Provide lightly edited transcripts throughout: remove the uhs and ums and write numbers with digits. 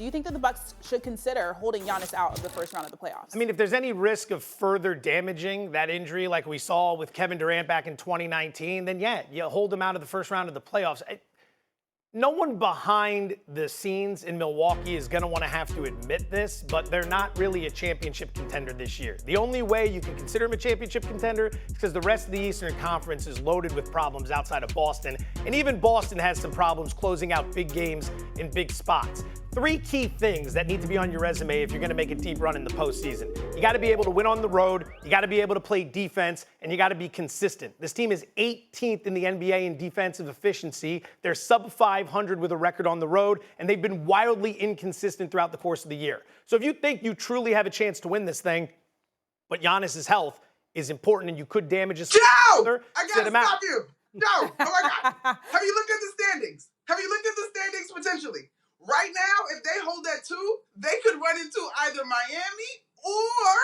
do you think that the Bucks should consider holding Giannis out of the first round of the playoffs? I mean, if there's any risk of further damaging that injury like we saw with Kevin Durant back in 2019, then yeah, you hold him out of the first round of the playoffs. No one behind the scenes in Milwaukee is going to want to have to admit this, but they're not really a championship contender this year. The only way you can consider them a championship contender is because the rest of the Eastern Conference is loaded with problems outside of Boston, and even Boston has some problems closing out big games in big spots. 3 key things that need to be on your resume if you're going to make a deep run in the postseason. You got to be able to win on the road, you got to be able to play defense, and you got to be consistent. This team is 18th in the NBA in defensive efficiency. They're sub 500 with a record on the road, and they've been wildly inconsistent throughout the course of the year. So if you think you truly have a chance to win this thing, but Giannis's health is important and you could damage his further, I gotta stop you. Joe, oh my God. Have you looked at the standings? Have you looked at the standings potentially? Right now, if they hold that 2, they could run into either Miami or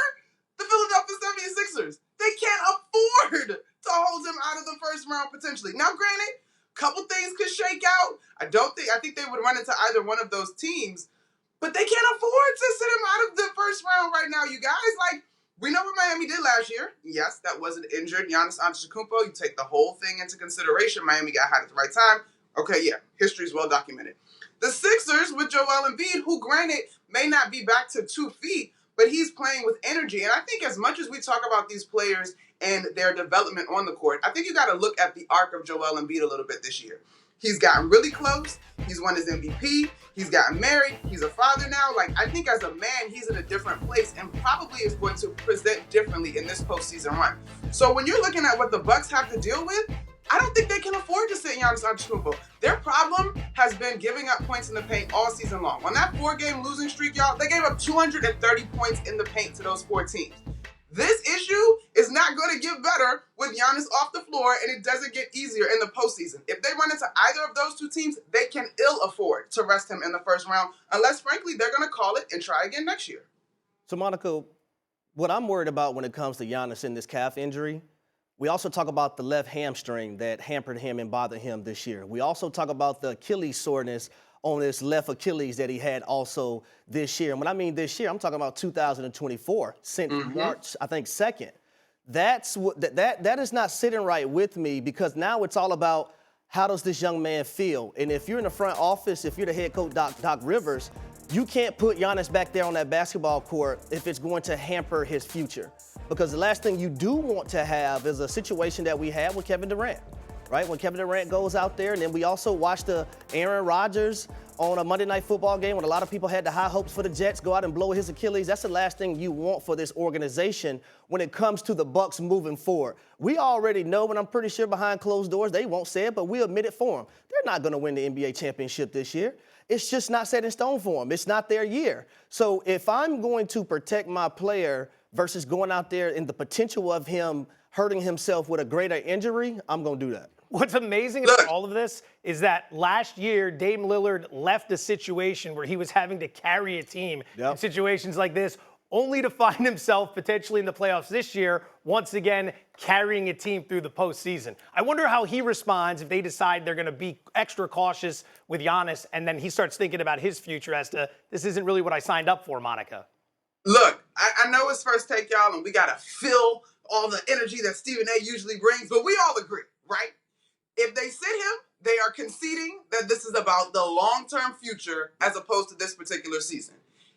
the Philadelphia 76ers. They can't afford to hold him out of the first round potentially. Now, granted, a couple things could shake out. I think they would run into either one of those teams, but they can't afford to sit him out of the first round right now, you guys. Like, we know what Miami did last year. Yes, that was an injured Giannis Antetokounmpo. You take the whole thing into consideration. Miami got hot at the right time. Okay, yeah, history is well documented. The Sixers with Joel Embiid, who granted may not be back to 2 feet, but he's playing with energy. And I think as much as we talk about these players and their development on the court, I think you got to look at the arc of Joel Embiid a little bit this year. He's gotten really close. He's won his MVP. He's gotten married. He's a father now. Like, I think as a man, he's in a different place and probably is going to present differently in this postseason run. So when you're looking at what the Bucks have to deal with, I don't think they can afford to sit Giannis Antetokounmpo. Their problem has been giving up points in the paint all season long. On that 4-game losing streak, y'all, they gave up 230 points in the paint to those 4 teams. This issue is not going to get better with Giannis off the floor, and it doesn't get easier in the postseason. If they run into either of those 2 teams, they can ill afford to rest him in the first round, unless, frankly, they're going to call it and try again next year. So, Monica, what I'm worried about when it comes to Giannis and this calf injury, we also talk about the left hamstring that hampered him and bothered him this year. We also talk about the Achilles soreness on his left Achilles that he had also this year. And when I mean this year, I'm talking about 2024, since March, I think, 2nd. That is not sitting right with me, because now it's all about how does this young man feel? And if you're in the front office, if you're the head coach, Doc Rivers, you can't put Giannis back there on that basketball court if it's going to hamper his future. Because the last thing you do want to have is a situation that we had with Kevin Durant, right? When Kevin Durant goes out there, and then we also watched the Aaron Rodgers on a Monday Night Football game when a lot of people had the high hopes for the Jets go out and blow his Achilles. That's the last thing you want for this organization when it comes to the Bucks moving forward. We already know, and I'm pretty sure behind closed doors, they won't say it, but we admit it for them. They're not going to win the NBA championship this year. It's just not set in stone for them. It's not their year. So if I'm going to protect my player versus going out there in the potential of him hurting himself with a greater injury, I'm going to do that. What's amazing about all of this is that last year, Dame Lillard left a situation where he was having to carry a team in situations like this, only to find himself potentially in the playoffs this year, once again carrying a team through the postseason. I wonder how he responds if they decide they're going to be extra cautious with Giannis, and then he starts thinking about his future as to, this isn't really what I signed up for, Monica. Look, I know it's First Take, y'all, and we got to fill all the energy that Stephen A. usually brings, but we all agree, right? If they sit him, they are conceding that this is about the long-term future as opposed to this particular season.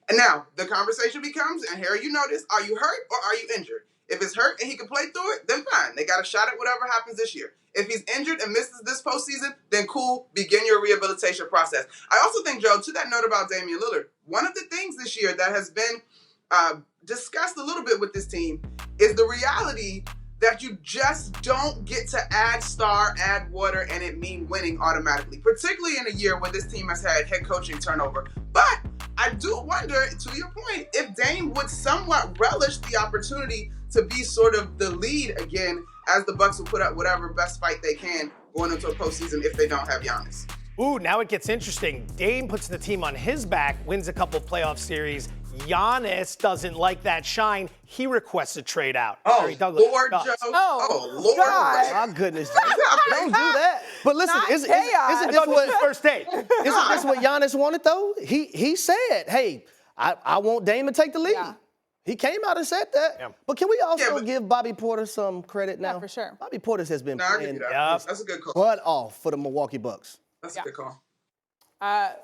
And now the conversation becomes, and Harry, you know this, are you hurt or are you injured? If it's hurt and he can play through it, then fine. They got a shot at whatever happens this year. If he's injured and misses this postseason, then cool, begin your rehabilitation process. I also think, Joe, to that note about Damian Lillard, one of the things this year that has been discussed a little bit with this team is the reality that you just don't get to add star, add water, and it mean winning automatically, particularly in a year where this team has had head coaching turnover. But I do wonder, to your point, if Dame would somewhat relish the opportunity to be sort of the lead again, as the Bucks will put up whatever best fight they can going into a postseason if they don't have Giannis. Ooh, now it gets interesting. Dame puts the team on his back, wins a couple playoff series, Giannis doesn't like that shine. He requests a trade out. Oh, Harry Douglas Lord does. Joe. Oh, Lord. God. My goodness, don't do that. But listen, Not isn't chaos. I this thought this was what first take. isn't this what Giannis wanted though? He said, "Hey, I want Dame to take the lead." Yeah. He came out and said that. Yeah. But can we also but- give Bobby Portis some credit now? Yeah, for sure. Bobby Portis has been Nah, I'll give playing you that. Yep. That's a good call. butt off for the Milwaukee Bucks. That's Yeah. a good call.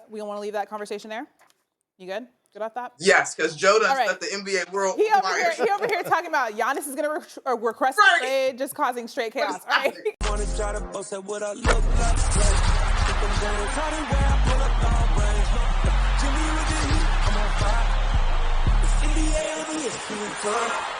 We don't want to leave that conversation there. You good? Good about that? Yes, because Joe done All right. set the NBA world He over fire. here talking about Giannis is going to request Right. a trade, just causing straight chaos. All right. Wanna try to boast at what I look like. Think I'm going harder where I pull up all brains. Jimmy with the heat, I'm on fire. It's NBA over here,